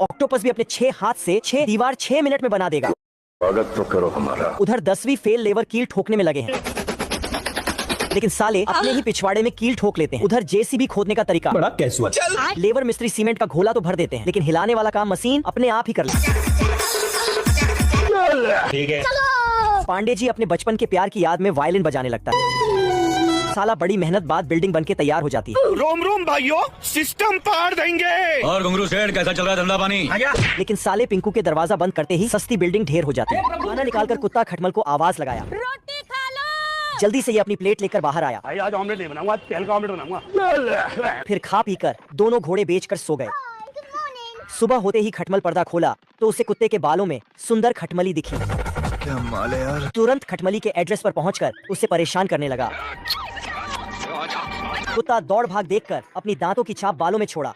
Octopus भी अपने 6 हाथ से 6 दीवार 6 मिनट में बना देगा। स्वागत तो करो हमारा। उधर 10वीं फेल लेवर कील ठोकने में लगे हैं, लेकिन साले अपने ही पिछवाड़े में कील ठोक लेते हैं। उधर जेसीबी खोदने का तरीका बड़ा कैजुअल। लेबर मिस्त्री सीमेंट का घोला तो भर देते हैं, लेकिन हिलाने वाला काम मशीन अपने आप ही कर लेती है। ठीक है। पांडे जी अपने बचपन के प्यार की याद में वायलिन बजाने लगता है। साला बड़ी मेहनत बाद बिल्डिंग बनके तैयार हो जाती है। रोम रोम भाइयों, सिस्टम पाड़ देंगे। और घुंगरू सेठ कैसा चल रहा है धंधा पानी? लेकिन साले पिंकू के दरवाजा बंद करते ही सस्ती बिल्डिंग ढेर हो जाती है। खाना निकालकर कुत्ता खटमल को आवाज लगाया, रोटी खा लो। जल्दी से ये अपनी प्लेट लेकर बाहर आया। भाई आज ऑमलेट नहीं बनाऊंगा, तेल का ऑमलेट बनाऊंगा। फिर खा पीकर दोनों घोड़े बेचकर सो गए। सुबह होते ही खटमल पर्दा खोला तो उसे कुत्ते के बालों में सुंदर खटमली दिखी। क्या माल है यार। तुरंत खटमली के एड्रेस पर पहुंचकर उसे परेशान करने लगा। कुत्ता दौड़ भाग देखकर अपनी दांतों की छाप बालों में छोड़ा,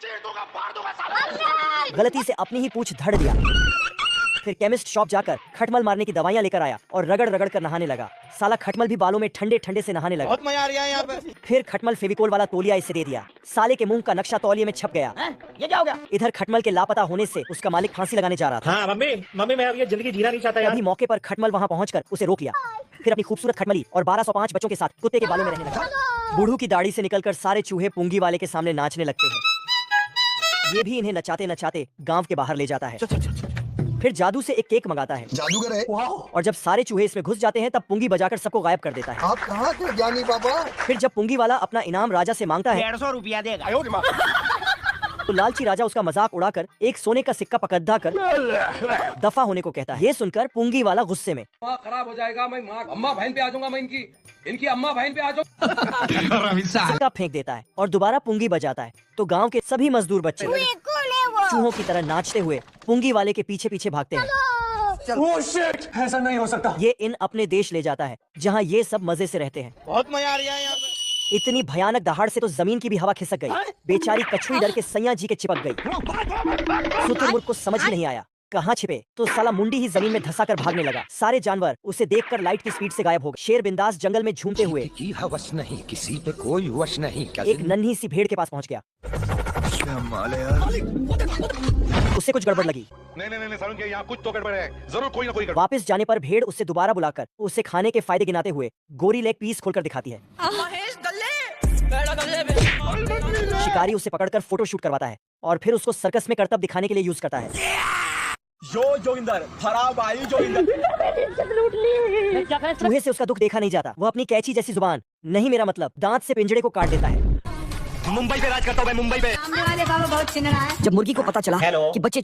गलती से अपनी ही पूंछ धड़ दिया। फिर केमिस्ट शॉप जाकर खटमल मारने की दवाइयां लेकर आया और रगड़ रगड़ कर नहाने लगा। साला खटमल भी बालों में ठंडे ठंडे से नहाने लगा। बहुत मजा आ रहा है यहाँ पे। फिर खटमल फेविकोल वाला तौलिया इसे दे दिया। साले के मुंह का नक्शा तौलिए में छप गया। ये क्या हो गया? इधर खटमल के लापता होने से उसका मालिक फांसी लगाने जा रहा था। हाँ मम्मी मैं अब ये जिंदगी जीना नहीं चाहता यार। अभी मौके पर खटमल वहां पहुंचकर उसे रोक लिया। फिर अपनी खूबसूरत खटमली और 1205 बच्चों के साथ कुत्ते के बालों में रहने लगा। बूढ़ू की दाढ़ी से निकलकर सारे चूहे पुंगी वाले के सामने नाचने लगते हैं। ये भी इन्हें नचाते नचाते गांव के बाहर ले जाता है। फिर जादू से एक केक मंगाता है। जादूगर है। और जब सारे चूहे इसमें घुस जाते हैं तब पुंगी बजाकर सबको गायब कर देता है। आप कहाँ थे ज्ञानी बाबा? फिर जब पुंगी वाला अपना इनाम राजा से मांगता है 150 रुपया देगा। तो लालची राजा उसका मजाक उड़ाकर एक सोने का सिक्का पकड़ा कर दफा होने को कहता है। ये सुनकर पुंगी वाला गुस्से में खराब हो जाएगा, मैं अम्मा बहन पे आ जाऊंगा, मैं इनकी अम्मा बहन पे आ जाऊंगा। सिक्का फेंक देता है और दोबारा पुंगी बजाता है। तो गांव के सभी मजदूर बच्चे चूहों की तरह नाचते हुए पुंगी वाले के पीछे पीछे भागते हैं। ओह शिट, ऐसा नहीं हो सकता। ये इन अपने देश ले जाता है जहाँ ये सब मजे से रहते हैं। बहुत मजा आ रहा है यहाँ पे। इतनी भयानक दहाड़ से तो जमीन की भी हवा खिसक गई। बेचारी कछुई डर के सैया जी के चिपक गई। शुतुरमुर्ग को समझ ही नहीं आया कहाँ छिपे, तो साला मुंडी ही जमीन में धंसाकर भागने लगा। सारे जानवर उसे देखकर लाइट की स्पीड से गायब हो गए। शेर बिंदास जंगल में झूमते हुए की हवस नहीं, किसी पे कोई वश नहीं। क्या एक नन्ही सी भेड़ के पास पहुंच गया। क्या माल है यार। उससे कुछ गड़बड़ लगी। नहीं सारुण के यहाँ कुछ तो गड़बड़ है, जरूर कोई ना कोई गड़बड़। वापस जाने पर भेड़ उससे दोबारा बुलाकर उसे खाने के फायदे गिनाते हुए गोरी लेग पीस खोलकर दिखाती है। शिकारी उसे पकड़कर फोटो शूट करवाता है और फिर उसको सर्कस में करतब दिखाने के लिए यूज करता है। जोगिंदर खराब आई जोगिंदर। चूहे से उसका दुख देखा नहीं जाता। वह अपनी कैची जैसी जुबान, नहीं मेरा मतलब, दांत से पिंजड़े को काट देता है। मुंबई पे राज करता हूँ मैं, मुंबई पे। सामने वाले बाबा बहुत चिन्ह रहा है। जब मुर्गी को पता चला हेलो। कि बच्चे